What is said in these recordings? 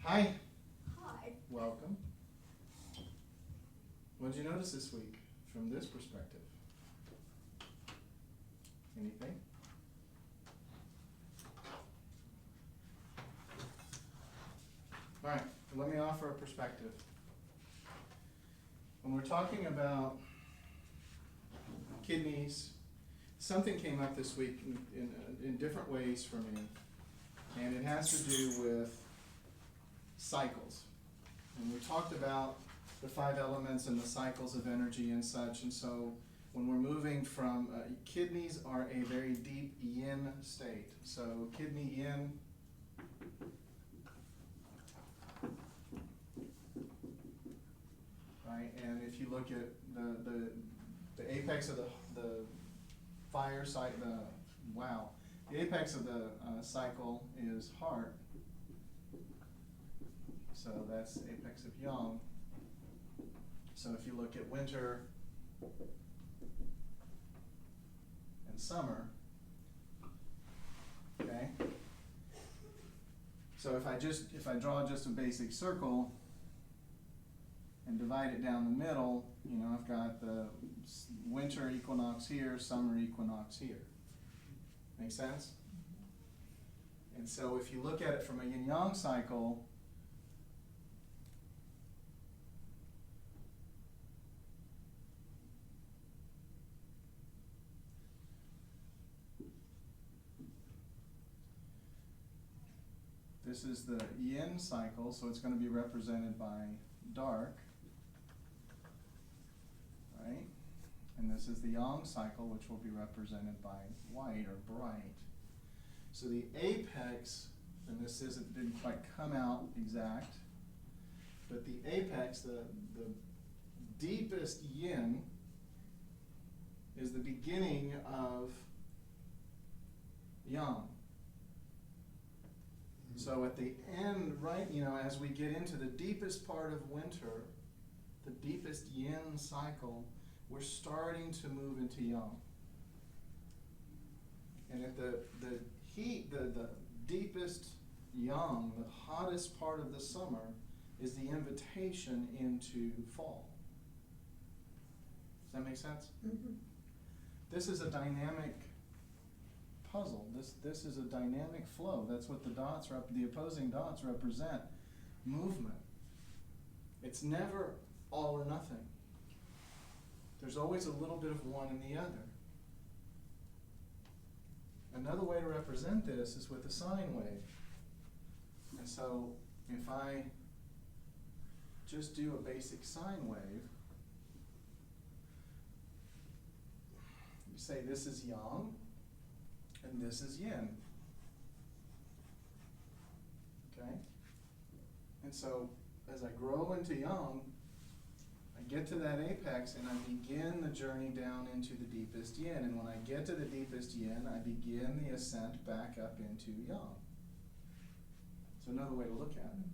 Hi. Hi. Welcome. What did you notice this week from this perspective? Anything? All right, let me offer a perspective. When we're talking about kidneys, something came up this week in different ways for me, and it has to do with cycles. And we talked about the 5 elements and the cycles of energy and such, and so when we're moving from, kidneys are a very deep yin state. So kidney yin, right, and if you look at the apex of the fire cycle, the apex of the cycle is heart. So that's the apex of yang. So if you look at winter and summer, okay? So if I draw just a basic circle and divide it down the middle, you know, I've got the winter equinox here, summer equinox here. Make sense? And so if you look at it from a yin-yang cycle, this is the yin cycle, so it's going to be represented by dark, right? And this is the yang cycle, which will be represented by white or bright. So the apex, and this didn't quite come out exact, but the apex, the deepest yin, is the beginning of yang. So at the end, right, you know, as we get into the deepest part of winter, the deepest yin cycle, we're starting to move into yang. And at the heat, the deepest yang, the hottest part of the summer, is the invitation into fall. Does that make sense? Mm-hmm. This is a dynamic puzzle. This is a dynamic flow. That's what the opposing dots represent. Movement. It's never all or nothing. There's always a little bit of one and the other. Another way to represent this is with the sine wave. And so if I just do a basic sine wave, you say this is yang and this is yin. Okay? And so as I grow into yang, I get to that apex and I begin the journey down into the deepest yin. And when I get to the deepest yin, I begin the ascent back up into yang. So another way to look at it.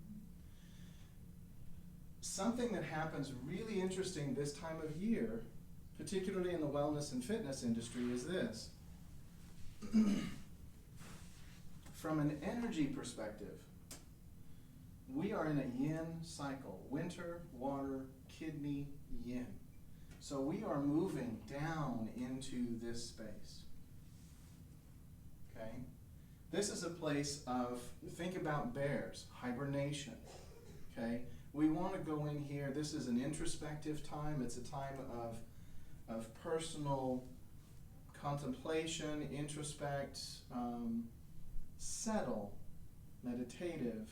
Something that happens really interesting this time of year, particularly in the wellness and fitness industry, is this. From an energy perspective, we are in a yin cycle. Winter, water, kidney, yin. So we are moving down into this space. Okay? This is a place of, think about bears, hibernation. Okay? We want to go in here. This is an introspective time. It's a time of personal contemplation, introspect, settle, meditative,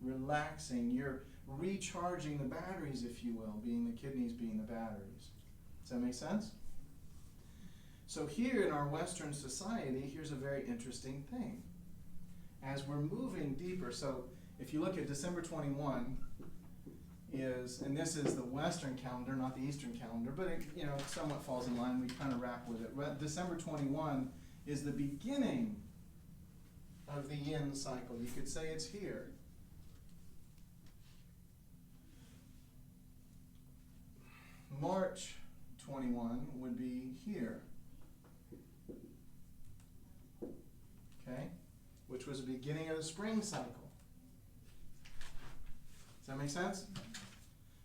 relaxing. You're recharging the batteries, if you will, being the kidneys being the batteries. Does that make sense? So here in our Western society, here's a very interesting thing. As we're moving deeper, so if you look at December 21 is, and this is the Western calendar, not the Eastern calendar, but it, you know, somewhat falls in line. We kind of wrap with it. December 21 is the beginning of the yin cycle. You could say it's here. March 21 would be here. Okay? Which was the beginning of the spring cycle. that make sense?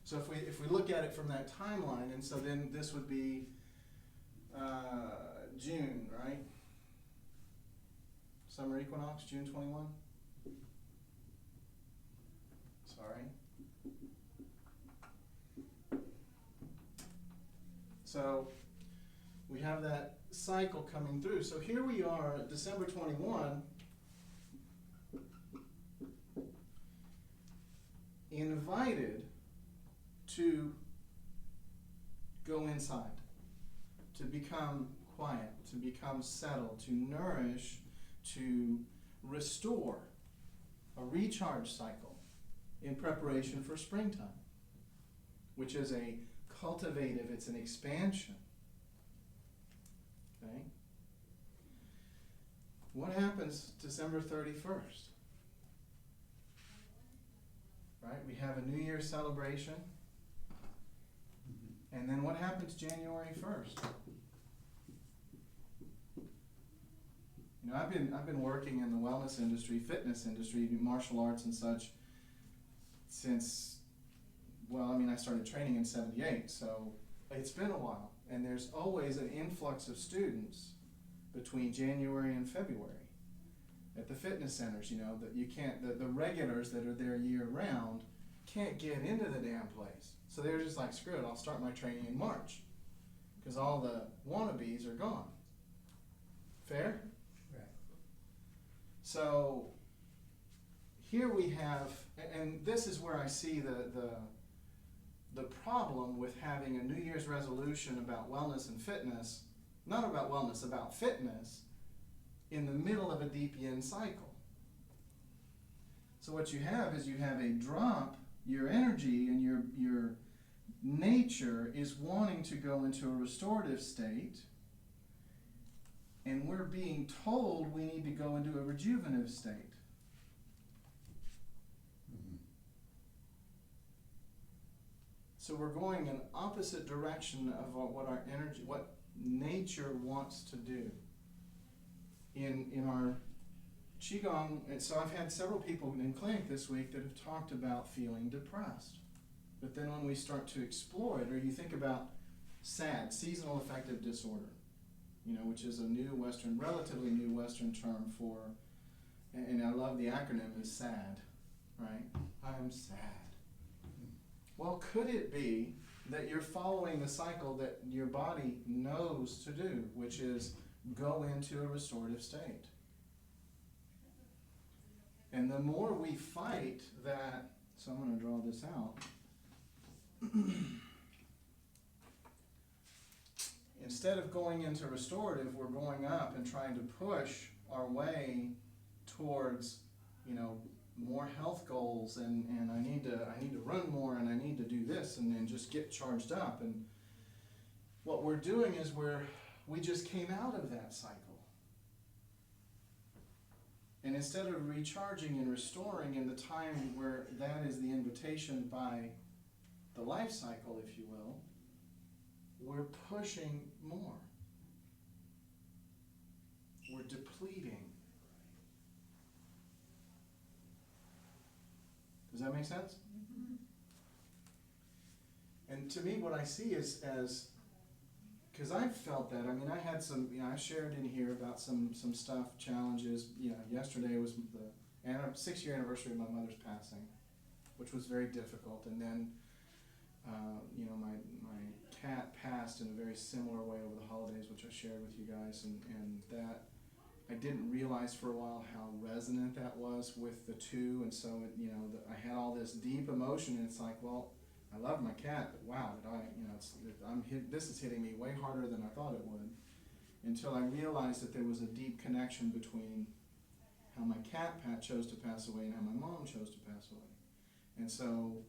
So if we look at it from that timeline, and so then this would be June, right? Summer equinox, June 21. Sorry. So we have that cycle coming through. So here we are at December 21, invited to go inside, to become quiet, to become settled, to nourish, to restore, a recharge cycle in preparation for springtime, which is a cultivative, it's an expansion. Okay? What happens December 31st? Right? We have a New Year's celebration. And then what happens January 1st? You know, I've been working in the wellness industry, fitness industry, martial arts and such since, well, I mean, I started training in '78, so it's been a while. And there's always an influx of students between January and February at the fitness centers. You know, that you can't, the regulars that are there year round can't get into the damn place. So they're just like, screw it, I'll start my training in March because all the wannabes are gone. Fair? Right. So here we have, and this is where I see the problem with having a New Year's resolution about wellness and fitness, not about wellness, about fitness, in the middle of a DPN cycle. So what you have is you have a drop, your energy and your nature is wanting to go into a restorative state, and we're being told we need to go into a rejuvenative state. So we're going in opposite direction of what our energy, what nature wants to do. In our Qigong, and so I've had several people in clinic this week that have talked about feeling depressed. But then when we start to explore it, or you think about SAD, seasonal affective disorder, you know, which is a new Western, relatively new Western term for, and I love the acronym is SAD, right? I'm sad. Well, could it be that you're following the cycle that your body knows to do, which is go into a restorative state? And the more we fight that, so I'm going to draw this out. Instead of going into restorative, we're going up and trying to push our way towards, you know, more health goals, and I need to run more, and I need to do this, and then just get charged up. And what we're doing is we just came out of that cycle. And instead of recharging and restoring in the time where that is the invitation by the life cycle, if you will, we're pushing more. We're depleting. Does that make sense? Mm-hmm. And to me, what I see is as, because I've felt that, I mean, I had some, you know, I shared in here about some stuff, challenges. You know, yesterday was the 6-year anniversary of my mother's passing, which was very difficult. And then, you know, my cat passed in a very similar way over the holidays, which I shared with you guys, and that I didn't realize for a while how resonant that was with the two, and so it, you know, I had all this deep emotion, and it's like, well, I love my cat, but wow, you know, this is hitting me way harder than I thought it would, until I realized that there was a deep connection between how my cat Pat chose to pass away and how my mom chose to pass away, and so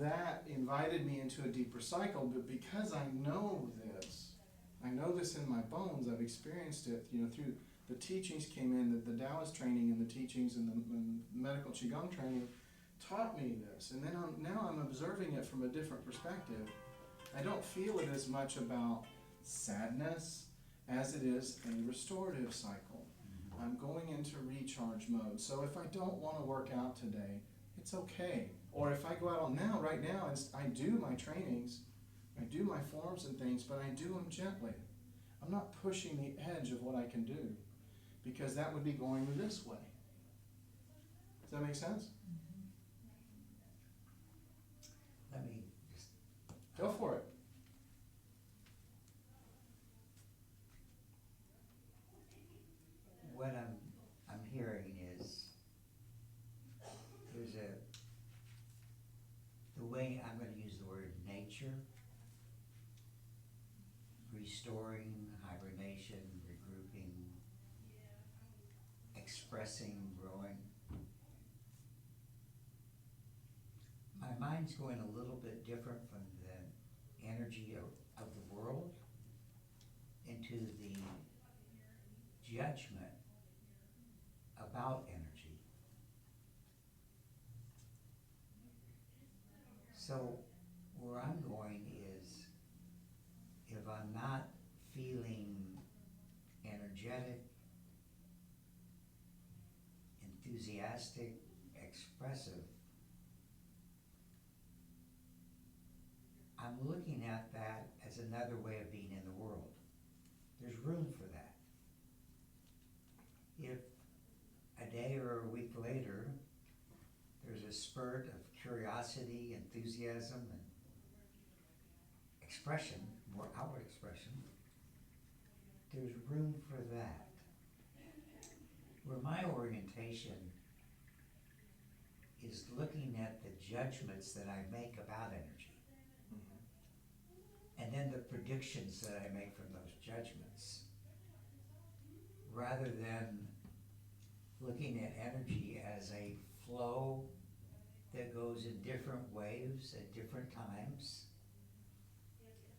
that invited me into a deeper cycle. But because I know this in my bones, I've experienced it, you know, through the teachings came in, the Taoist training and the teachings and the Medical Qigong training taught me this. And then now I'm observing it from a different perspective. I don't feel it as much about sadness as it is a restorative cycle. I'm going into recharge mode. So if I don't want to work out today, It's okay. Or if I go out now, right now, and I do my trainings, I do my forms and things, but I do them gently. I'm not pushing the edge of what I can do, because that would be going this way. Does that make sense? Let me just. Go for it. What I'm hearing is there's the way I'm going to use the word nature, restoring, hibernation, regrouping, expressing, growing. My mind's going a little bit different from the energy of the world into the judgment about energy. So where I'm going is, if I'm not feeling energetic, enthusiastic, expressive, I'm looking at that as another way of being in the world. There's room for that. If a day or a week later, there's a spurt of curiosity, enthusiasm, and expression, more outward expression, there's room for that. Where my orientation is looking at the judgments that I make about energy, and then the predictions that I make from those judgments, rather than looking at energy as a flow that goes in different waves at different times.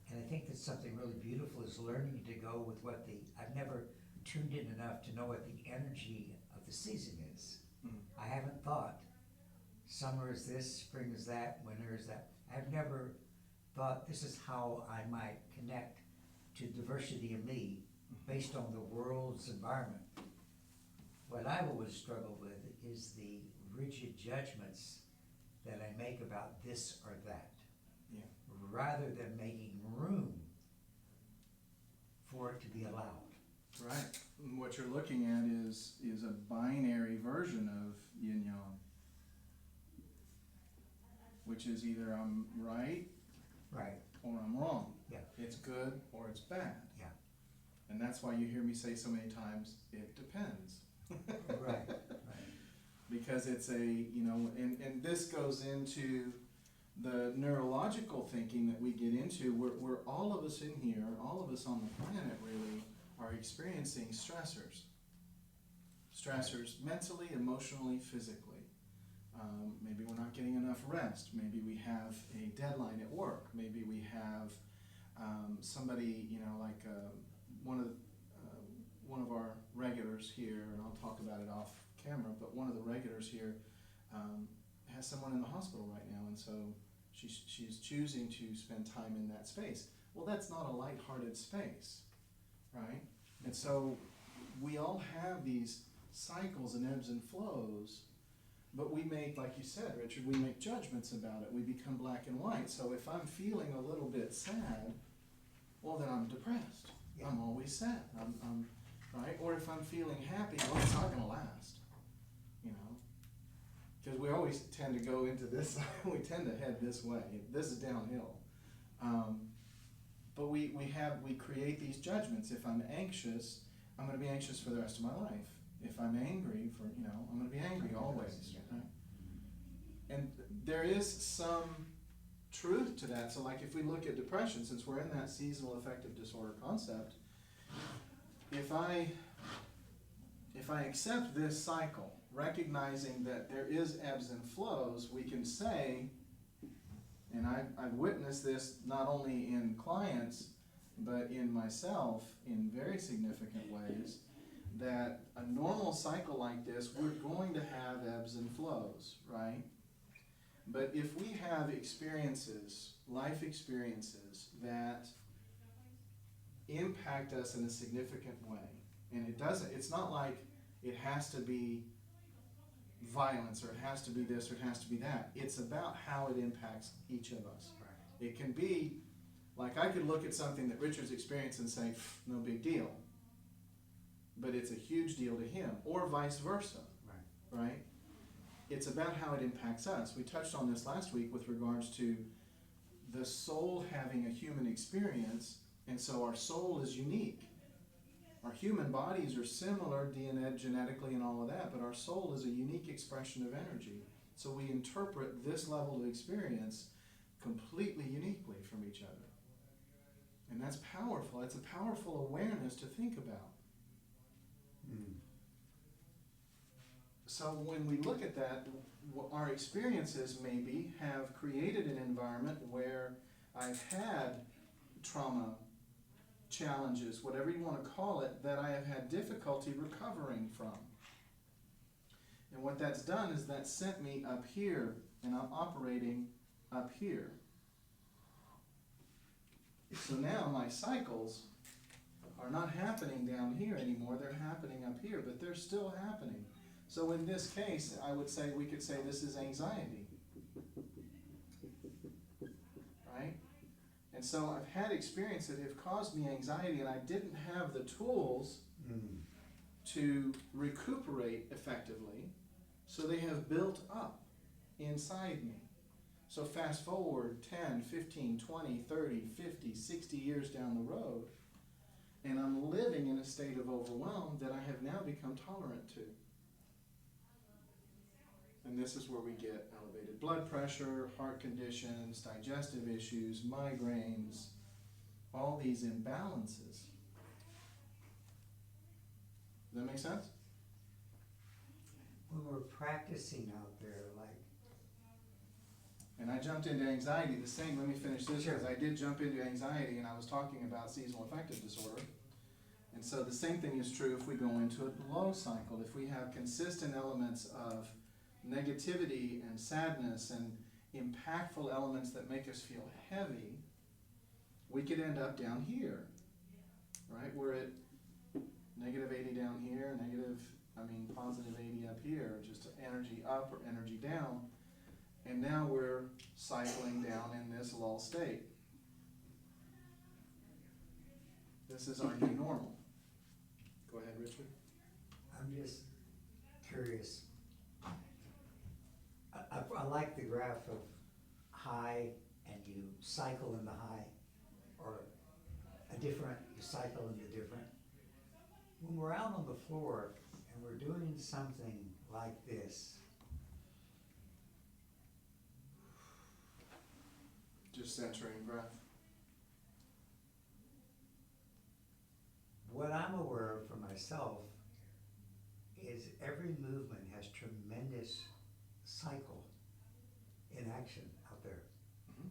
And I think that something really beautiful is learning to go with what I've never tuned in enough to know what the energy of the season is. I haven't thought summer is this, spring is that, winter is that. I've never thought this is how I might connect to diversity of me based on the world's environment. What I've always struggled with is the rigid judgments that I make about this or that, rather than making room for it to be allowed. Right. And what you're looking at is a binary version of yin-yang, which is either I'm right, or I'm wrong. Yeah. It's good or it's bad. Yeah. And that's why you hear me say so many times, it depends. Right. Because it's and this goes into the neurological thinking that we get into, where all of us in here, all of us on the planet really are experiencing stressors. Stressors mentally, emotionally, physically. Maybe we're not getting enough rest. Maybe we have a deadline at work. Maybe we have somebody, like one of our regulars here, and I'll talk about it off camera, but one of the regulars here has someone in the hospital right now, and so she's choosing to spend time in that space. Well, that's not a lighthearted space, right? And so we all have these cycles and ebbs and flows, but we make, like you said, Richard, we make judgments about it. We become black and white. So if I'm feeling a little bit sad, well, then I'm depressed. Yeah. I'm always sad. I'm right? Or if I'm feeling happy, well, it's not going to last, because we always tend to go into this, we tend to head this way. This is downhill. But we create these judgments. If I'm anxious, I'm going to be anxious for the rest of my life. If I'm angry, I'm going to be angry always. Right? And there is some truth to that. So like if we look at depression, since we're in that seasonal affective disorder concept, if I accept this cycle, recognizing that there is ebbs and flows, we can say, and I've witnessed this not only in clients, but in myself in very significant ways, that a normal cycle like this, we're going to have ebbs and flows, right? But if we have experiences, life experiences, that impact us in a significant way, and it's not like it has to be violence, or it has to be this, or it has to be that. It's about how it impacts each of us. Right. It can be, like I could look at something that Richard's experienced and say, no big deal. But it's a huge deal to him, or vice versa, right? It's about how it impacts us. We touched on this last week with regards to the soul having a human experience, and so our soul is unique. Our human bodies are similar DNA, genetically and all of that, but our soul is a unique expression of energy. So we interpret this level of experience completely uniquely from each other. And that's powerful. It's a powerful awareness to think about. So when we look at that, our experiences maybe have created an environment where I've had trauma, challenges, whatever you want to call it, that I have had difficulty recovering from. And what that's done is that sent me up here, and I'm operating up here. So now my cycles are not happening down here anymore, they're happening up here, but they're still happening. So in this case, I would say, we could say this is anxiety, right? And so I've had experiences that have caused me anxiety, and I didn't have the tools to recuperate effectively, so they have built up inside me. So fast forward 10, 15, 20, 30, 50, 60 years down the road, and I'm living in a state of overwhelm that I have now become tolerant to. And this is where we get elevated blood pressure, heart conditions, digestive issues, migraines, all these imbalances. Does that make sense? When we're practicing out there, like, And I jumped into anxiety, the same, let me finish this, because I did jump into anxiety, and I was talking about seasonal affective disorder. And so the same thing is true if we go into a low cycle. If we have consistent elements of negativity and sadness and impactful elements that make us feel heavy, we could end up down here, right? We're at negative 80 down here, positive 80 up here, just energy up or energy down. And now we're cycling down in this lull state. This is our new normal. Go ahead, Richard. I'm just curious. I like the graph of high, and you cycle in the high, or you cycle in the different. When we're out on the floor and we're doing something like this, Just centering breath. what I'm aware of for myself is every movement has tremendous cycle in action out there. Mm-hmm.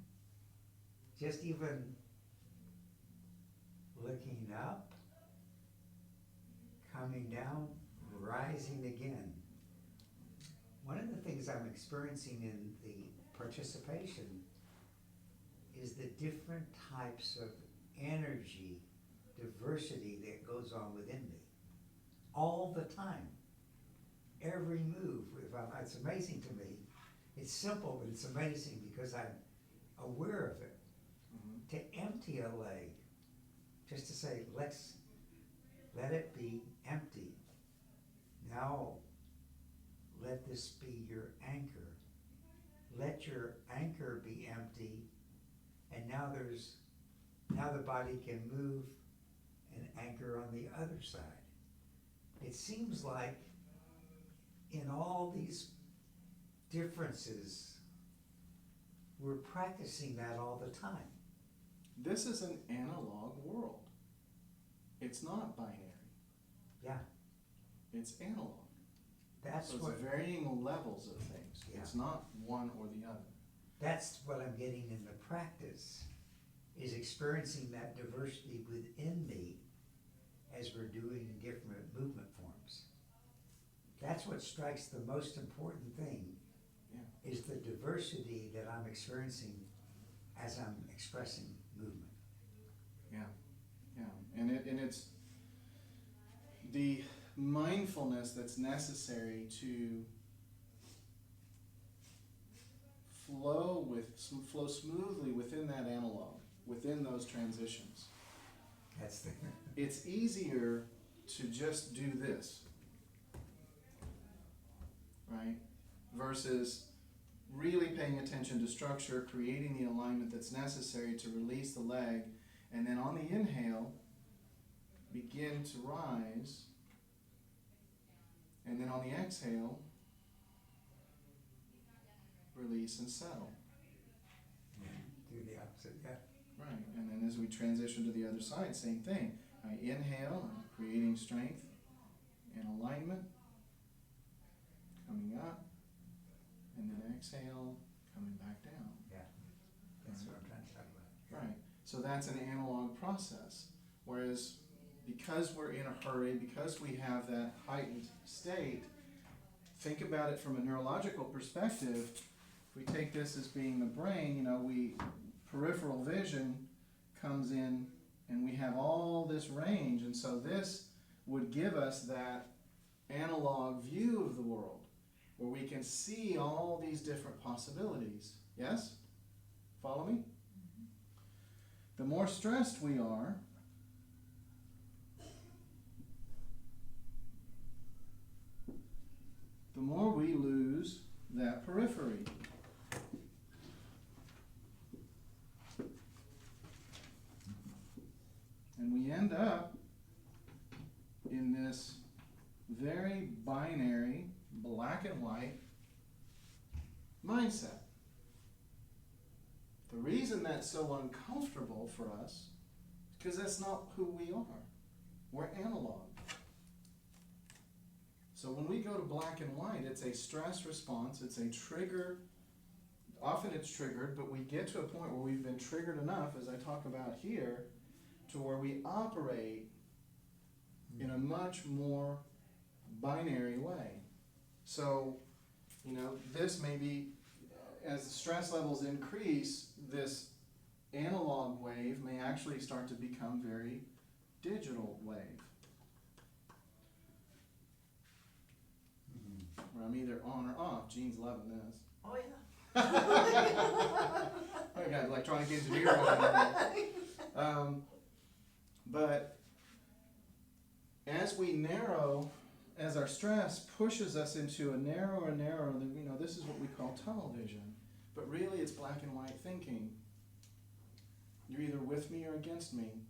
Just even looking up, coming down, rising again. One of the things I'm experiencing in the participation is the different types of energy, diversity that goes on within me all the time. Every move, it's amazing to me. It's simple, but it's amazing because I'm aware of it. Mm-hmm. To empty a leg, just to say, let it be empty. Now, let this be your anchor. Let your anchor be empty, and now the body can move and anchor on the other side. It seems like in all these differences, we're practicing that all the time. This is an analog world. It's not binary. Yeah. It's analog. That's So what it's varying levels of things. Yeah. It's not one or the other. That's what I'm getting in the practice, is experiencing that diversity within me as we're doing different movement forms. That's what strikes the most important thing, Yeah. is the diversity that I'm experiencing as I'm expressing movement. Yeah. Yeah. And it's the mindfulness that's necessary to flow smoothly within that analog, within those transitions. That's the, It's easier to just do this, right? Versus really paying attention to structure, creating the alignment that's necessary to release the leg, and then on the inhale, begin to rise, and then on the exhale, release and settle. do the opposite, yeah. Right, and then as we transition to the other side, same thing. I inhale, I'm creating strength and alignment, coming up, and then exhale, coming back down. Yeah, that's what I'm trying to talk about. Right, so that's an analog process. Whereas because we're in a hurry, because we have that heightened state, think about it from a neurological perspective. If we take this as being the brain, peripheral vision comes in and we have all this range, and so this would give us that analog view of the world where we can see all these different possibilities. Yes? Follow me? The more stressed we are, the more we lose that periphery. And we end up in this very binary, black and white mindset. The reason that's so uncomfortable for us is because that's not who we are. We're analog. So when we go to black and white, it's a stress response, it's a trigger. Often it's triggered, but we get to a point where we've been triggered enough, as I talk about here, to where we operate in a much more binary way. So, this may be, as the stress levels increase, this analog wave may actually start to become very digital wave. Where I'm either on or off. Gene's loving this. Oh yeah. I got electronic engineer on. But as we narrow, as our stress pushes us into a narrower and narrower, this is what we call tunnel vision. But really it's black and white thinking. You're either with me or against me.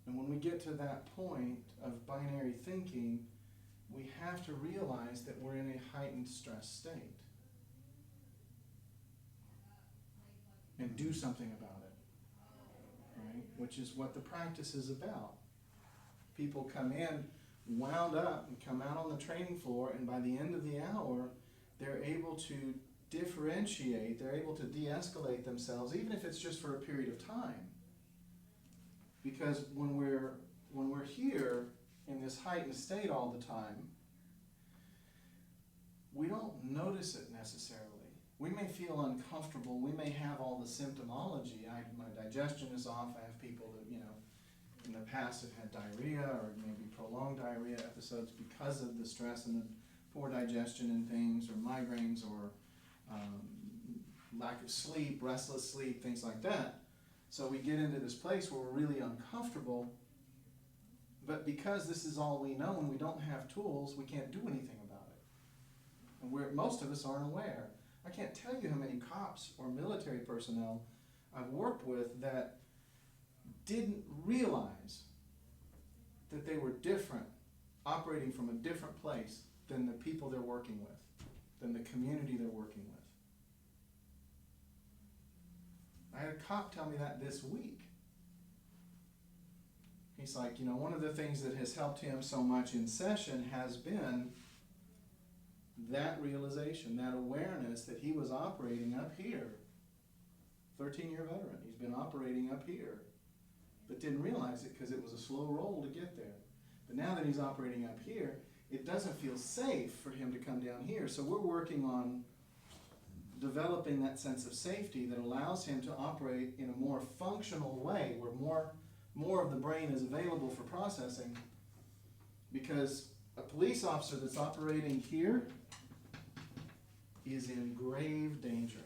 And when we get to that point of binary thinking, we have to realize that we're in a heightened stress state. And do something about it, right? Which is what the practice is about. People come in wound up and come out on the training floor, and by the end of the hour, they're able to differentiate, they're able to de-escalate themselves, even if it's just for a period of time. Because when we're here in this heightened state all the time, we don't notice it necessarily. We may feel uncomfortable, we may have all the symptomology. My digestion is off, I have people that, in the past have had diarrhea or maybe prolonged diarrhea episodes because of the stress and the poor digestion and things, or migraines, or lack of sleep, restless sleep, things like that. So we get into this place where we're really uncomfortable, but because this is all we know and we don't have tools, we can't do anything about it. And most of us aren't aware. I can't tell you how many cops or military personnel I've worked with that didn't realize that they were different, operating from a different place than the people they're working with, than the community they're working with. I had a cop tell me that this week. He's like, one of the things that has helped him so much in session has been that realization, that awareness that he was operating up here. 13-year veteran, he's been operating up here, but didn't realize it because it was a slow roll to get there. But now that he's operating up here, it doesn't feel safe for him to come down here. So we're working on developing that sense of safety that allows him to operate in a more functional way, where more of the brain is available for processing. Because a police officer that's operating here is in grave danger.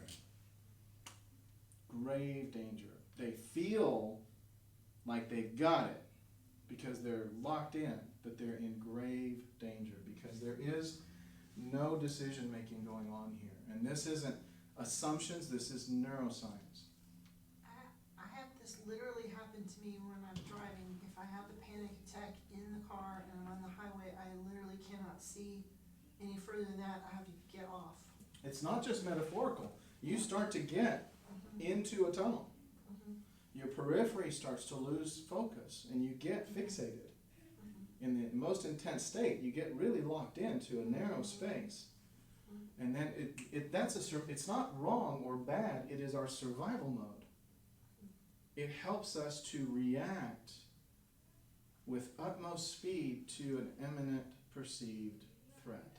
Grave danger. They feel like they've got it because they're locked in, but they're in grave danger because there is no decision making going on here. And this isn't assumptions, this is neuroscience. I have this literally happen to me when I'm driving. If I have a panic attack in the car and I'm on the highway, I literally cannot see any further than that. I have to get off. It's not just metaphorical. You start to get into a tunnel. Your periphery starts to lose focus and you get fixated. In the most intense state, you get really locked into a narrow space. And then it's not wrong or bad, it is our survival mode. It helps us to react with utmost speed to an imminent perceived threat.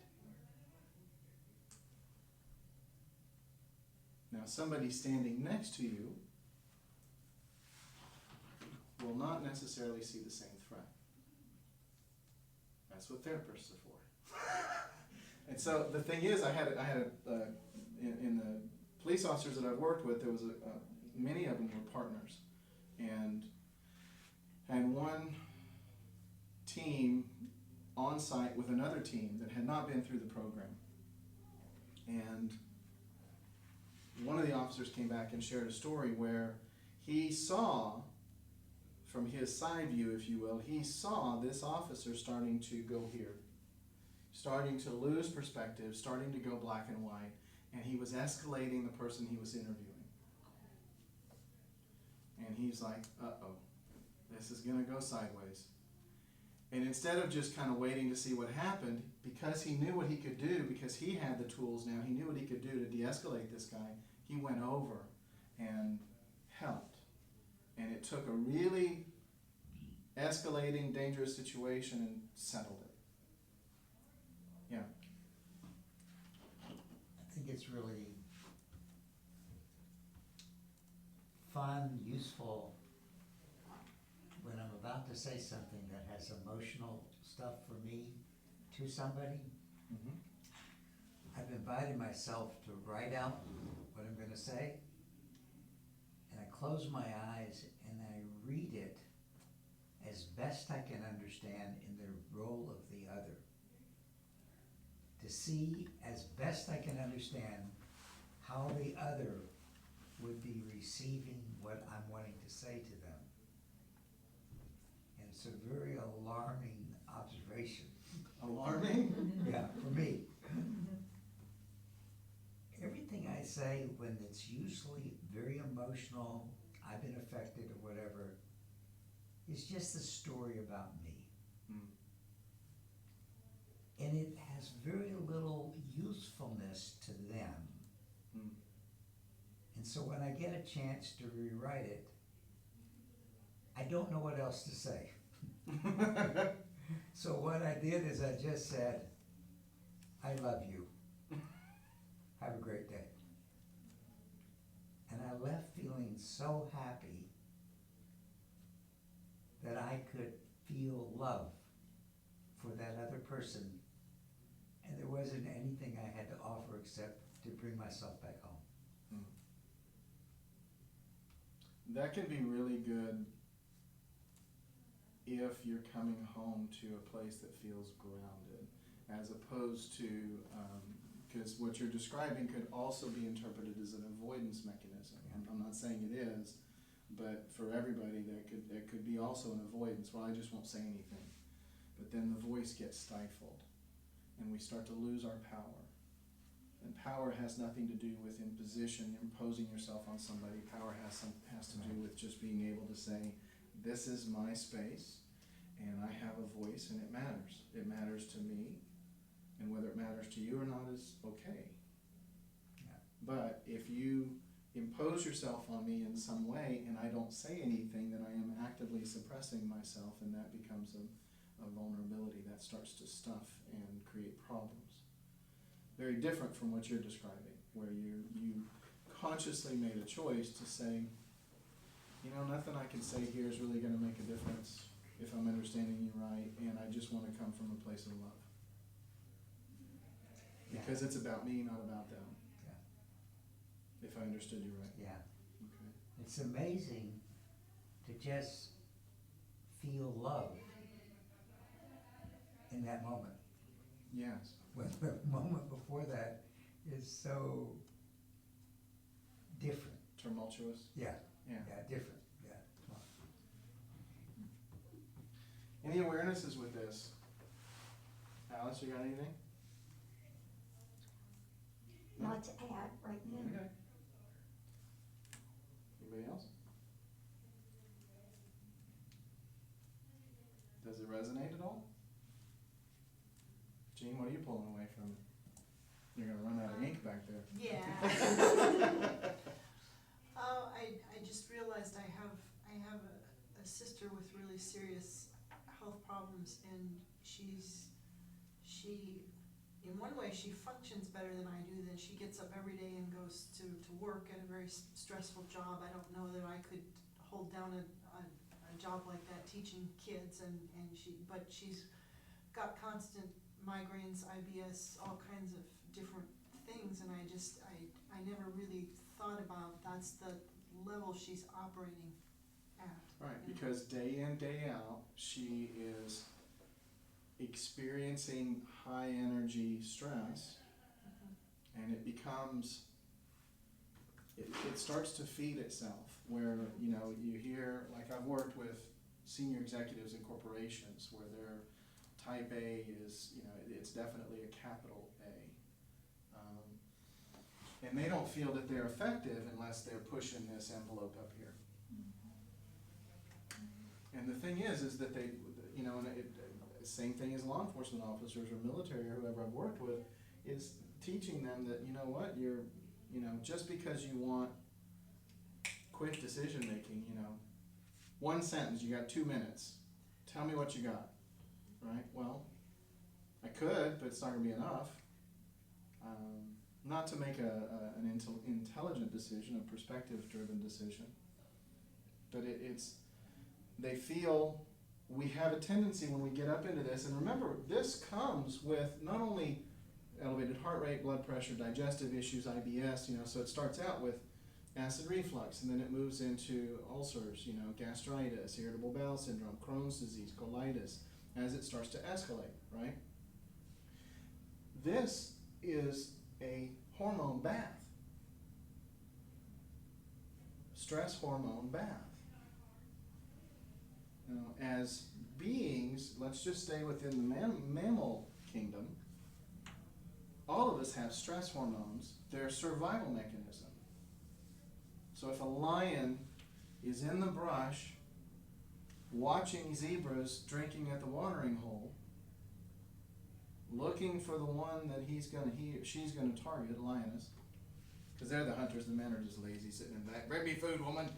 Now, somebody standing next to you will not necessarily see the same threat. That's what therapists are for. And so the thing is, in the police officers that I've worked with, there was many of them were partners, and one team on site with another team that had not been through the program, and one of the officers came back and shared a story where he saw, from his side view, if you will, he saw this officer starting to go here, starting to lose perspective, starting to go black and white, and he was escalating the person he was interviewing. And he's like, uh-oh, this is going to go sideways. And instead of just kind of waiting to see what happened, because he knew what he could do, because he had the tools now, he knew what he could do to de-escalate this guy, he went over and helped. And it took a really escalating, dangerous situation and settled it. Yeah. I think it's really fun, useful when I'm about to say something that has emotional stuff for me to somebody. Mm-hmm. I've invited myself to write out what I'm going to say, and I close my eyes and I read it as best I can understand in the role of the other. To see as best I can understand how the other would be receiving what I'm wanting to say to them. And it's a very alarming observation. Alarming? Yeah, for me. Everything I say, when it's usually very emotional, I've been affected or whatever, is just a story about me. And it has very little usefulness to them. And so when I get a chance to rewrite it, I don't know what else to say. So what I did is I just said, I love you. Have a great day. And I left feeling so happy that I could feel love for that other person. And there wasn't anything I had to offer except to bring myself back home. That can be really good if you're coming home to a place that feels grounded, as opposed to, because what you're describing could also be interpreted as an avoidance mechanism. I'm not saying it is, but for everybody that could be also an avoidance. Well, I just won't say anything. But then the voice gets stifled, and we start to lose our power. And power has nothing to do with imposition, imposing yourself on somebody. Power has to do with just being able to say, this is my space, and I have a voice, and it matters. It matters to me, and whether it matters to you or not is okay. Yeah. But if you impose yourself on me in some way, and I don't say anything, then I am actively suppressing myself, and that becomes a vulnerability that starts to stuff and create problems. Very different from what you're describing, where you consciously made a choice to say, nothing I can say here is really going to make a difference if I'm understanding you right, and I just want to come from a place of love. Because it's about me, not about them. Yeah. If I understood you right. Yeah. Okay. It's amazing to just feel love in that moment. Yes. When the moment before that is so different. Tumultuous. Yeah, Yeah. yeah, different, yeah. Any awarenesses with this? Alice, you got anything? No? Not to add right now. Okay. Anybody else? Does it resonate at all? Jean, what are you pulling away from it? You're gonna run out of ink back there. Yeah. I just realized I have a sister with really serious health problems, and she, in one way, she functions better than I do. Then she gets up every day and goes to work at a very stressful job. I don't know that I could hold down a job like that teaching kids, but she's got constant migraines, IBS, all kinds of different things, and I never really thought about that's the level she's operating at. Right, because day in, day out, she is experiencing high energy stress, and it becomes, it starts to feed itself, where, you know, you hear, like I've worked with senior executives in corporations where their type A is, you know, it's definitely a capital A. And they don't feel that they're effective unless they're pushing this envelope up here. And the thing is that they, you know, and same thing as law enforcement officers or military or whoever I've worked with, is teaching them that, you know what, you're, you know, just because you want quick decision making, you know, one sentence, you got 2 minutes, tell me what you got, right? Well, I could, but it's not gonna be enough. Not to make an intelligent decision, a perspective-driven decision, but they feel, we have a tendency when we get up into this, and remember, this comes with not only elevated heart rate, blood pressure, digestive issues, IBS, you know, so it starts out with acid reflux, and then it moves into ulcers, you know, gastritis, irritable bowel syndrome, Crohn's disease, colitis, as it starts to escalate, right? This is a hormone bath. Stress hormone bath. Now, as beings, let's just stay within the mammal kingdom, all of us have stress hormones. They're a survival mechanism. So if a lion is in the brush watching zebras drinking at the watering hole, looking for the one that she's gonna target, lioness, because they're the hunters, the men are just lazy sitting in the back. Bring me food, woman.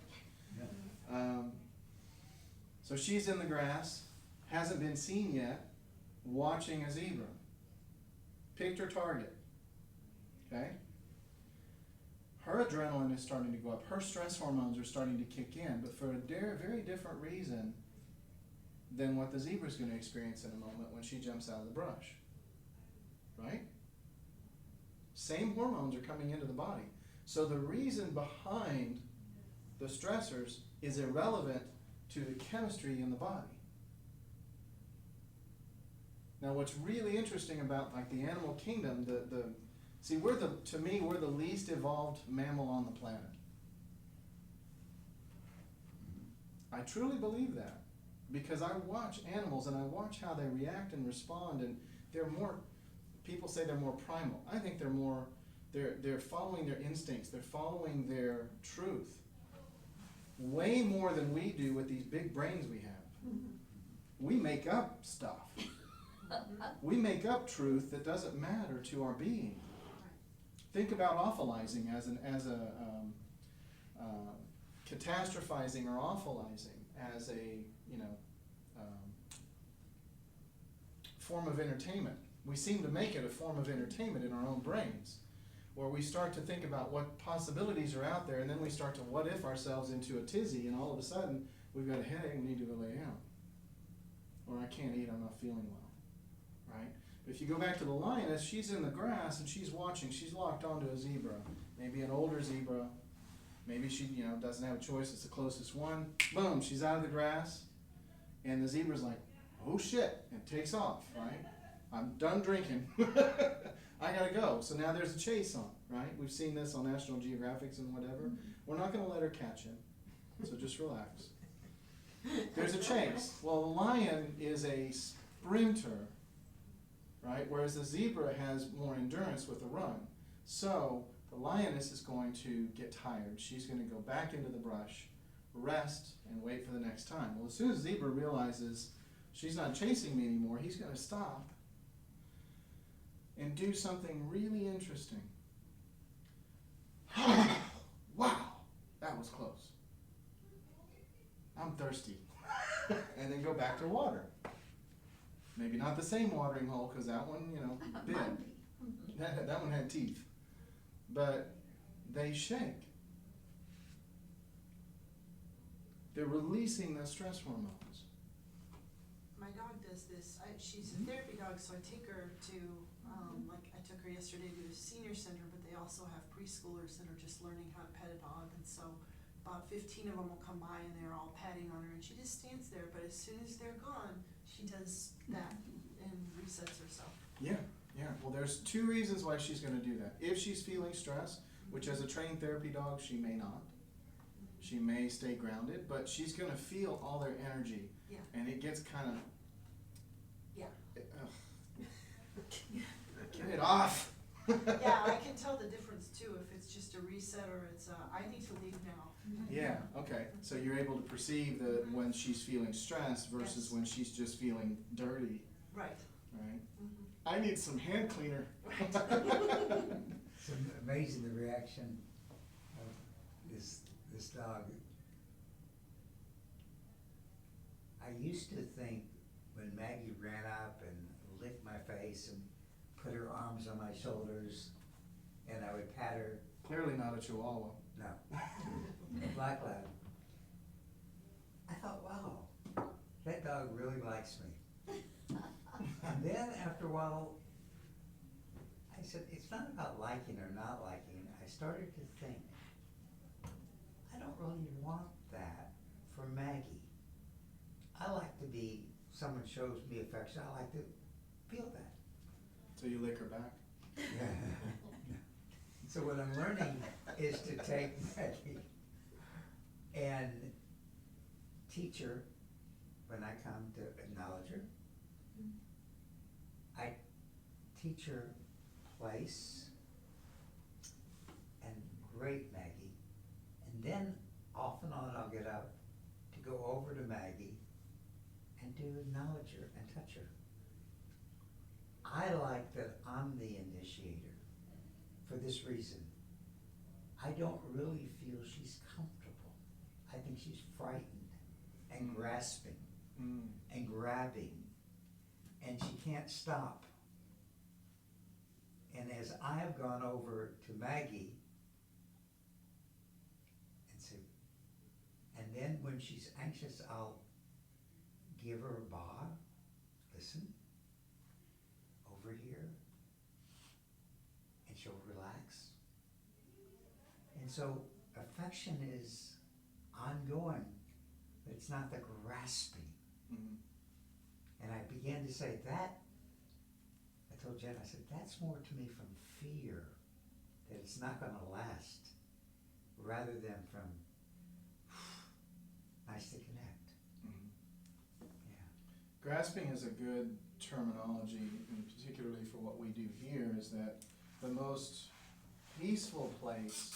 Yeah. So she's in the grass, hasn't been seen yet, watching a zebra. Picked her target, okay? Her adrenaline is starting to go up. Her stress hormones are starting to kick in, but for a very different reason than what the zebra's gonna experience in a moment when she jumps out of the brush, right? Same hormones are coming into the body. So the reason behind the stressors is irrelevant to the chemistry in the body. Now, what's really interesting about like the animal kingdom, see, to me, we're the least evolved mammal on the planet. I truly believe that, because I watch animals and I watch how they react and respond, and they're more, people say they're more primal. I think they're following their instincts, they're following their truth. Way more than we do with these big brains we have. We make up stuff. We make up truth that doesn't matter to our being. Think about awfulizing as catastrophizing or awfulizing as a, you know, form of entertainment. We seem to make it a form of entertainment in our own brains, where we start to think about what possibilities are out there, and then we start to what if ourselves into a tizzy, and all of a sudden we've got a headache and we need to go lay down. Or I can't eat, I'm not feeling well, right? If you go back to the lioness, she's in the grass and she's watching. She's locked onto a zebra, maybe an older zebra. Maybe she, doesn't have a choice. It's the closest one. Boom, she's out of the grass. And the zebra's like, oh shit, and takes off, right? I'm done drinking. I gotta go. So now there's a chase on, right? We've seen this on National Geographics and whatever. We're not gonna let her catch him. So just relax. There's a chase. Well, the lion is a sprinter, right? Whereas the zebra has more endurance with a run. So the lioness is going to get tired. She's going to go back into the brush, rest, and wait for the next time. Well, as soon as the zebra realizes she's not chasing me anymore, he's going to stop and do something really interesting. Wow, that was close. I'm thirsty. And then go back to water. Maybe not the same watering hole, because that one, bit. That one had teeth. But they shake. They're releasing the stress hormones. My dog does this. She's a therapy dog, so I take her to, I took her yesterday to a senior center, but they also have preschoolers that are just learning how to pet a dog. And so about 15 of them will come by and they're all patting on her, and she just stands there. But as soon as they're gone, she does that and resets herself. Yeah. Well, there's two reasons why she's going to do that. If she's feeling stress, which as a trained therapy dog, she may not. She may stay grounded, but she's going to feel all their energy. Yeah. And it gets kind of... Yeah. Get it off! Yeah, I can tell the difference too, if it's just a reset or it's I need to leave now. Yeah, okay. So you're able to perceive when she's feeling stressed versus Yes. when she's just feeling dirty, Right. right? Mm-hmm. I need some hand cleaner. It's amazing the reaction of this dog. I used to think when Maggie ran up and licked my face and put her arms on my shoulders and I would pat her. Clearly not a Chihuahua. No. Black Lab. I thought, wow, that dog really likes me. And then after a while, I said, it's not about liking or not liking. I started to think, I don't really want that for Maggie. I like to be, someone shows me affection, I like to feel that. So you lick her back? So what I'm learning is to take Maggie and teach her when I come to acknowledge her. I teach her place and great Maggie, and then off and on I'll get up to go over to Maggie and to acknowledge her and touch her. I like that I'm the initiator for this reason. I don't really feel she's comfortable. I think she's frightened and grasping and grabbing, and she can't stop. And as I have gone over to Maggie and say, and then when she's anxious, I'll give her a bob, listen, over here, and she'll relax. And so affection is ongoing, but it's not the grasping. Mm-hmm. And I began to say that, I told Jen, I said, that's more to me from fear, that it's not gonna last, rather than from, nice to connect. Mm-hmm. Yeah. Grasping is a good terminology, and particularly for what we do here, is that the most peaceful place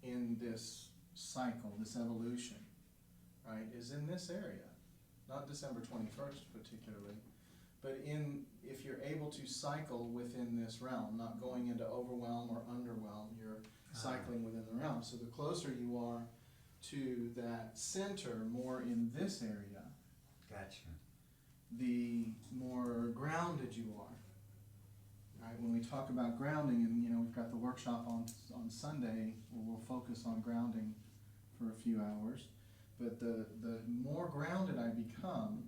in this cycle, this evolution, right, is in this area. Not December 21st particularly, but if you're able to cycle within this realm, not going into overwhelm or underwhelm, you're cycling within the realm. So the closer you are to that center, more in this area, Gotcha. the more grounded you are. Right? When we talk about grounding, and we've got the workshop on Sunday where we'll focus on grounding for a few hours. But the more grounded I become,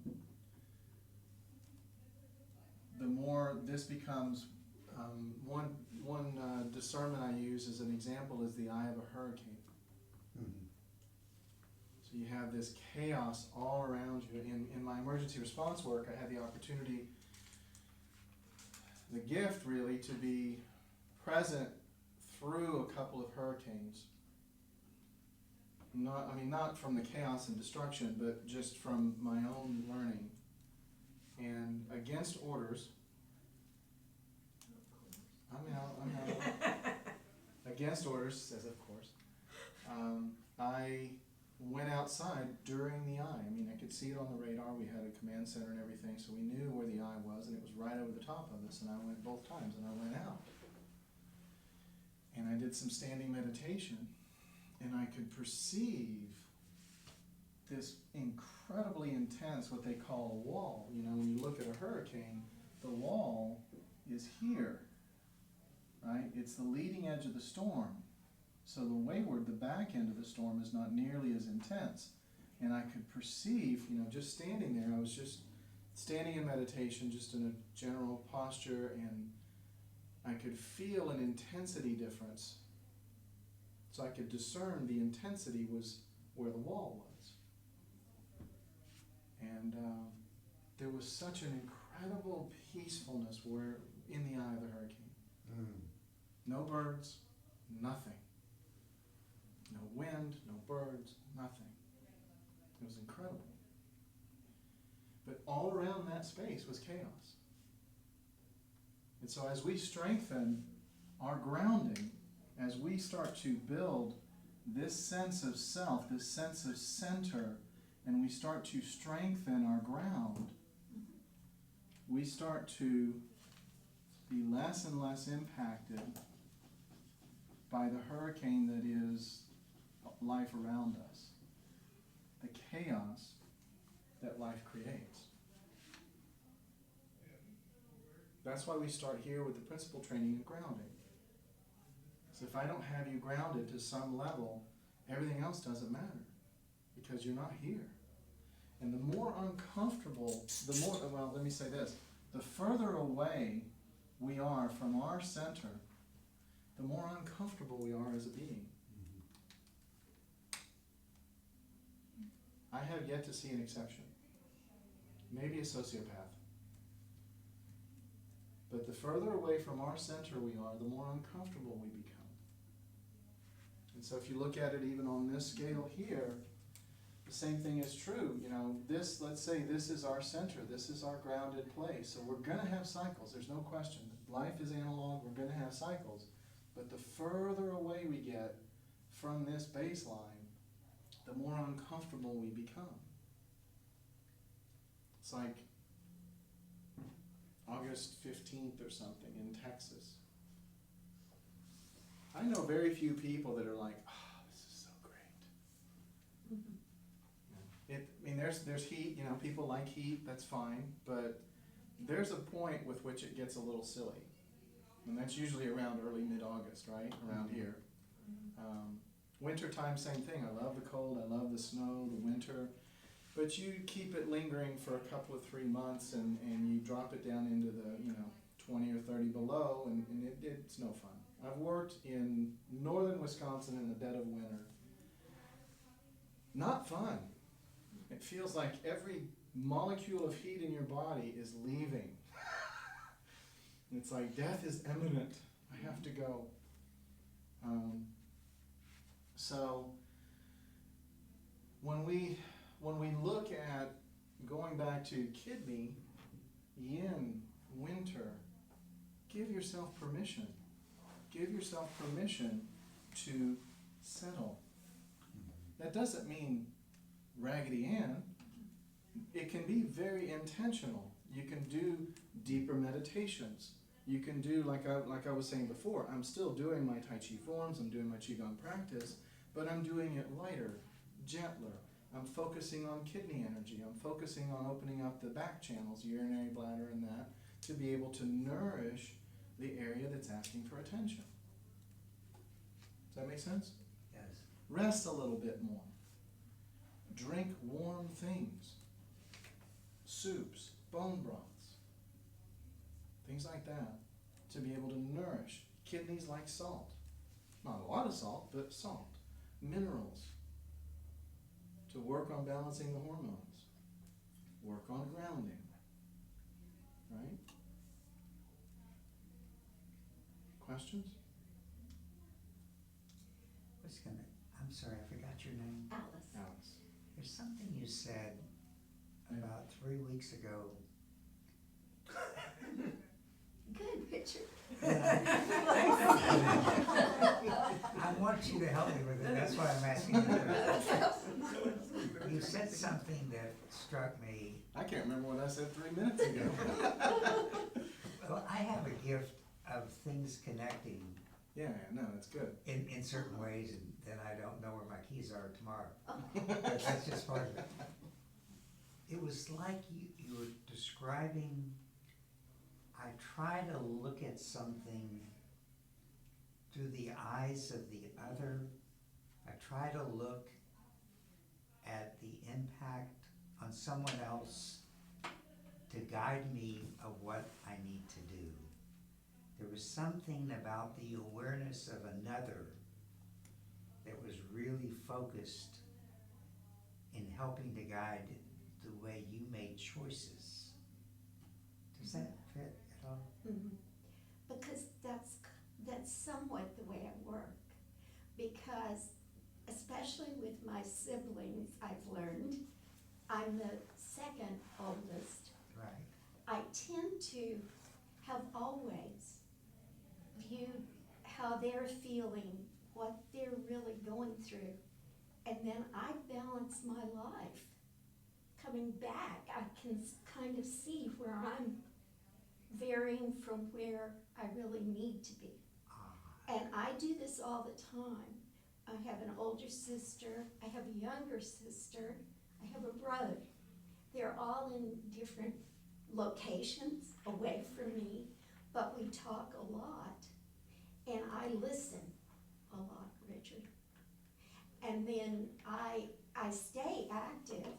the more this becomes, one discernment I use as an example is the eye of a hurricane. Mhm. So you have this chaos all around you. In my emergency response work, I had the opportunity, the gift really, to be present through a couple of hurricanes. Not from the chaos and destruction, but just from my own learning. And against orders, I'm out. Against orders, says of course, I went outside during the eye. I could see it on the radar. We had a command center and everything, so we knew where the eye was, and it was right over the top of us, and I went both times, and I went out. And I did some standing meditation, and I could perceive this incredibly intense, what they call a wall. When you look at a hurricane, the wall is here, right? It's the leading edge of the storm. So the back end of the storm is not nearly as intense. And I could perceive, just standing there, I was just standing in meditation, just in a general posture, and I could feel an intensity difference. So I could discern the intensity was where the wall was. And there was such an incredible peacefulness in the eye of the hurricane. Mm. No birds, nothing. No wind, no birds, nothing. It was incredible. But all around that space was chaos. And so as we strengthen our grounding, as we start to build this sense of self, this sense of center, and we start to strengthen our ground, we start to be less and less impacted by the hurricane that is life around us, the chaos that life creates. That's why we start here with the principle training of grounding. So if I don't have you grounded to some level, everything else doesn't matter, because you're not here. And the more uncomfortable, let me say this, the further away we are from our center, the more uncomfortable we are as a being. I have yet to see an exception. Maybe a sociopath. But the further away from our center we are, the more uncomfortable we become. And so if you look at it even on this scale here, the same thing is true. Let's say this is our center, this is our grounded place. So we're going to have cycles, there's no question. Life is analog, we're going to have cycles. But the further away we get from this baseline, the more uncomfortable we become. It's like August 15th or something in Texas. I know very few people that are like, oh, this is so great. There's heat, people like heat, that's fine, but there's a point with which it gets a little silly. And that's usually around early mid-August, right? Around here. Wintertime, same thing. I love the cold, I love the snow, the winter. But you keep it lingering for a couple of 3 months, and you drop it down into the 20 or 30 below, and it's no fun. I've worked in northern Wisconsin in the dead of winter. Not fun. It feels like every molecule of heat in your body is leaving. It's like death is imminent. I have to go. So when we look at going back to kidney, yin, winter, give yourself permission. Give yourself permission to settle. That doesn't mean Raggedy Ann. It can be very intentional. You can do deeper meditations. You can do, like I was saying before, I'm still doing my Tai Chi forms, I'm doing my Qigong practice, but I'm doing it lighter, gentler. I'm focusing on kidney energy. I'm focusing on opening up the back channels, urinary bladder and that, to be able to nourish the area that's asking for attention. Does that make sense? Yes. Rest a little bit more. Drink warm things. Soups, bone broths. things like that, to be able to nourish. Kidneys like salt. Not a lot of salt, but salt. Minerals. To work on balancing the hormones. Work on grounding. Right? Questions? I'm sorry, I forgot your name. Alice. Alice. There's something you said about 3 weeks ago. Good, Richard. I want you to help me with it, that's why I'm asking you. You said something that struck me. I can't remember what I said 3 minutes ago. Well, I have a gift of things connecting Yeah, no, that's good. in certain ways, and then I don't know where my keys are tomorrow. But that's just part of it. It was like you were describing, I try to look at something through the eyes of the other. I try to look at the impact on someone else to guide me of what I need to do. There was something about the awareness of another that was really focused in helping to guide the way you made choices. Does that fit at all? Mhm. Because that's somewhat the way I work. Because especially with my siblings, I've learned, I'm the second oldest. Right. I tend to have always viewed how they're feeling, what they're really going through, and then I balance my life. Coming back, I can kind of see where I'm varying from where I really need to be. And I do this all the time. I have an older sister, I have a younger sister, I have a brother. They're all in different locations away from me, but we talk a lot. And I listen a lot, Richard. And then I stay active,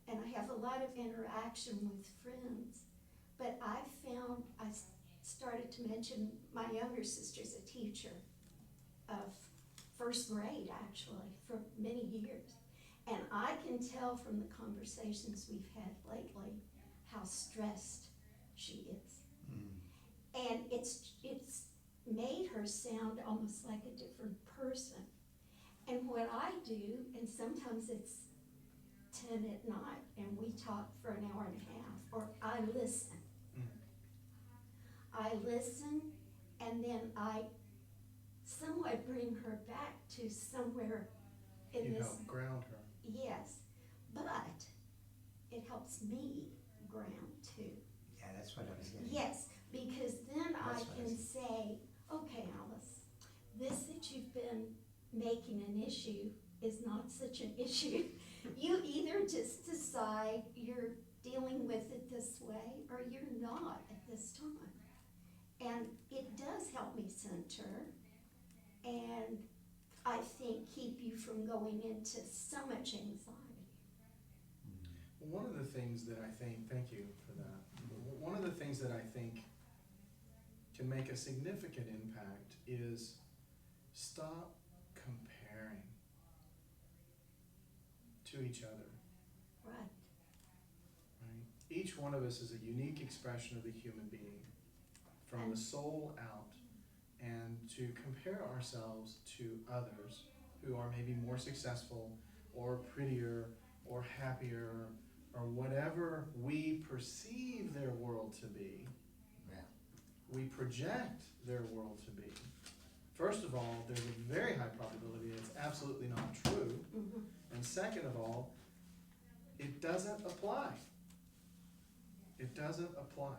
and I have a lot of interaction with friends. But I found, started to mention my younger sister's a teacher of first grade, actually, for many years. And I can tell from the conversations we've had lately how stressed she is. And it's made her sound almost like a different person. And what I do, and sometimes it's 10 at night and we talk for an hour and a half, or I listen. I listen, and then I somewhat bring her back to somewhere in You this. help ground her. Yes, but it helps me ground too. Yeah, that's what I was getting. Yes, because then I That's what I can see. say, okay, Alice, this that you've been making an issue is not such an issue. You either just decide you're dealing with it this way or you're not at this time. And it does help me center, and I think keep you from going into so much anxiety. One of the things that I think, thank you for that. One of the things that I think can make a significant impact is stop comparing to each other. Right. Right? Each one of us is a unique expression of the human being, from the soul out, and to compare ourselves to others who are maybe more successful or prettier or happier or whatever we perceive their world to be, Yeah. we project their world to be. First of all, there's a very high probability it's absolutely not true. Mm-hmm. And second of all, it doesn't apply. It doesn't apply.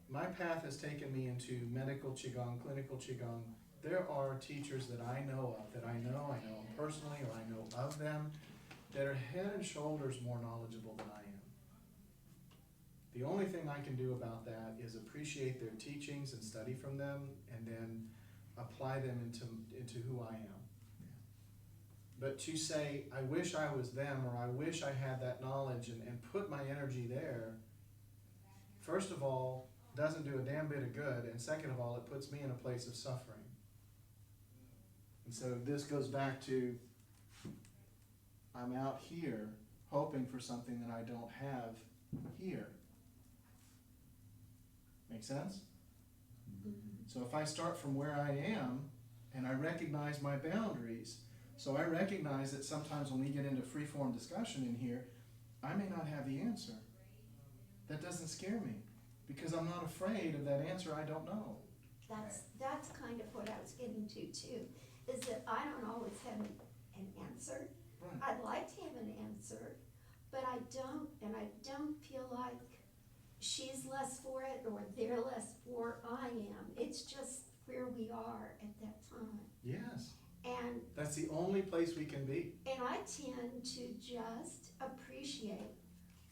My path has taken me into medical Qigong, clinical Qigong. There are teachers that I know of, that I know them personally, or I know of them, that are head and shoulders more knowledgeable than I am. The only thing I can do about that is appreciate their teachings and study from them, and then apply them into who I am. But to say, I wish I was them, or I wish I had that knowledge, and put my energy there, first of all, doesn't do a damn bit of good, and second of all, it puts me in a place of suffering. And so this goes back to, I'm out here hoping for something that I don't have here. Make sense? So if I start from where I am, and I recognize my boundaries, so I recognize that sometimes when we get into free-form discussion in here, I may not have the answer. That doesn't scare me, because I'm not afraid of that answer I don't know. That's kind of what I was getting to too, is that I don't always have an answer. Right. I'd like to have an answer, but I don't, and I don't feel like she's less for it or they're less for I am. It's just where we are at that time. Yes. And That's the only place we can be. I tend to just appreciate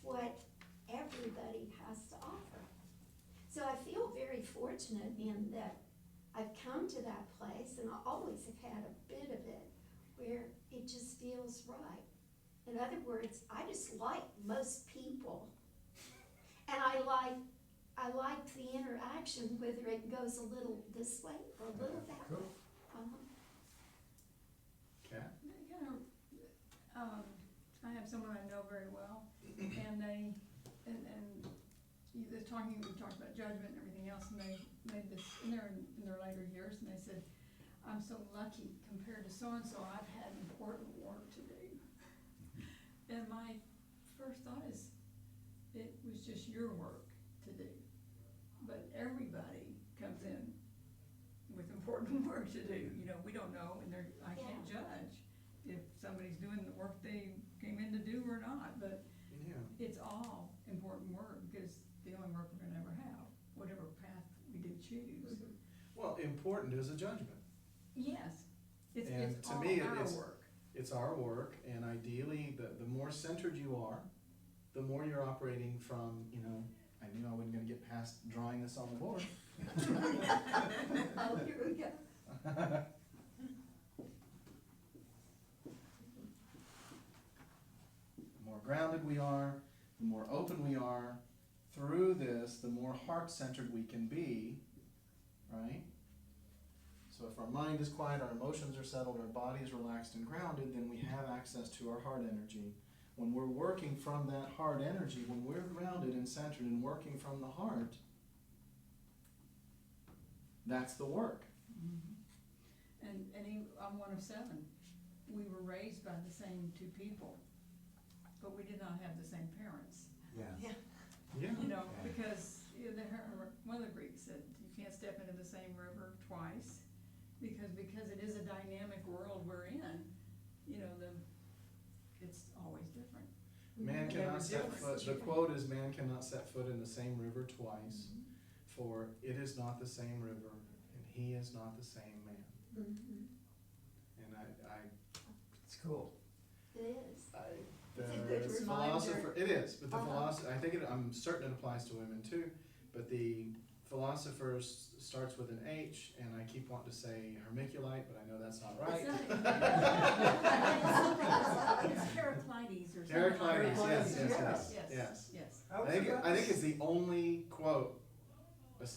what everybody has to offer. So I feel very fortunate in that I've come to that place, and I always have had a bit of it where it just feels right. In other words, I just like most people. And I like the interaction, whether it goes a little this way or a little that way. Kat? I have someone I know very well, and we talked about judgment and everything else, and they made this, and they're in their later years, and they said, I'm so lucky compared to so-and-so, I've had important work to do. And my first thought is, it was just your work to do. But everybody comes in with important work to do. You know, we don't know, and I can't judge if somebody's doing the work they came in to do or not, but Yeah. it's all important work, because the only work we're gonna ever have, whatever path we do choose. Well, important is a judgment. Yes, And it's to all me, our it's- work. It's our work, and ideally, the more centered you are, the more you're operating from, I knew I wasn't gonna get past drawing this on the board. Oh, here we go. The more grounded we are, the more open we are, through this, the more heart-centered we can be, right? So if our mind is quiet, our emotions are settled, our body is relaxed and grounded, then we have access to our heart energy. When we're working from that heart energy, when we're grounded and centered and working from the heart, that's the work. I'm one of 7. We were raised by the same 2 people, but we did not have the same parents. Yeah. Yeah. You know, Yeah. because one of the Greeks said you can't step into the same river twice, because it is a dynamic world we're in. It's always different. Man They cannot were set different. foot, the quote is, man cannot set foot in the same river twice, for it is not the same river, and he is not the same man. Mhm. And It's cool. It is. the It's a good philosopher, reminder. it is, but the Uh-huh. philosopher, I'm certain it applies to women too, but the philosopher starts with an H, and I keep wanting to say hermiculite, but I know that's not right. It's Heraclides or something. Heraclides, yes, Yes. I think it's the only quote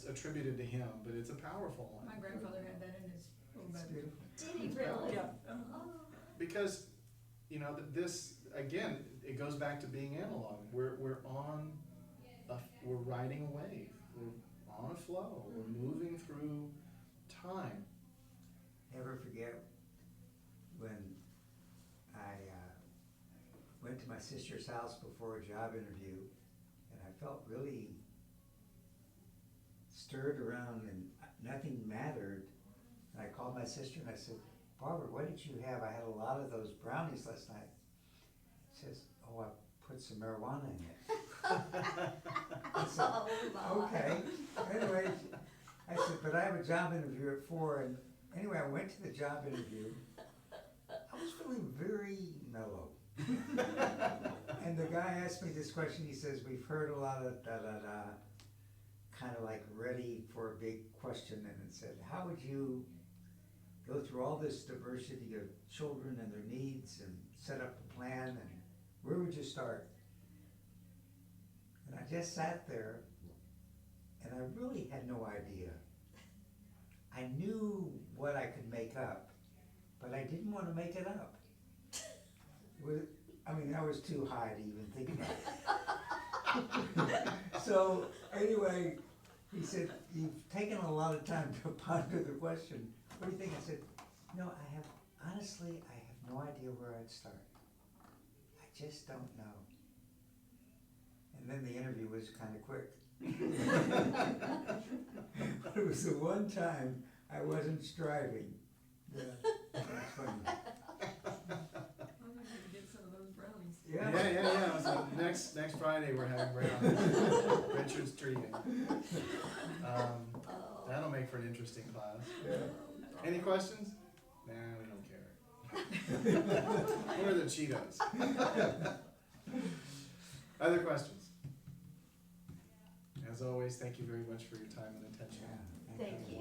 attributed to him, but it's a powerful one. My grandfather had that in his little It's Bible. beautiful. Did he really? Yeah. Oh. Because, this, again, it goes back to being analog. We're riding a wave. We're on a flow. We're moving through time. Never forget when I went to my sister's house before a job interview, and I felt really stirred around and nothing mattered. And I called my sister and I said, Barbara, what did you have? I had a lot of those brownies last night. She says, oh, I put some marijuana in it. I said, Oh, my. okay. Anyway, I said, but I have a job interview at 4, and anyway, I went to the job interview. I was feeling very mellow. And the guy asked me this question, he says, we've heard a lot of da-da-da, kind of like ready for a big question, and it said, how would you go through all this diversity of children and their needs and set up a plan, and where would you start? And I just sat there and I really had no idea. I knew what I could make up, but I didn't want to make it up. That was too high to even think about. So anyway, he said, "You've taken a lot of time to ponder the question. What do you think?" I said, "No, honestly, I have no idea where I'd start. I just don't know." And then the interview was kind of quick. But it was the one time I wasn't striving. Yeah, that's funny. I'm gonna get some of those brownies. Yeah. So next Friday we're having brownies. Richard's treating. That'll make for an interesting class. Yeah. Any questions? Nah, we don't care. What are the Cheetos? Other questions? As always, thank you very much for your time and attention. Yeah, Thank you.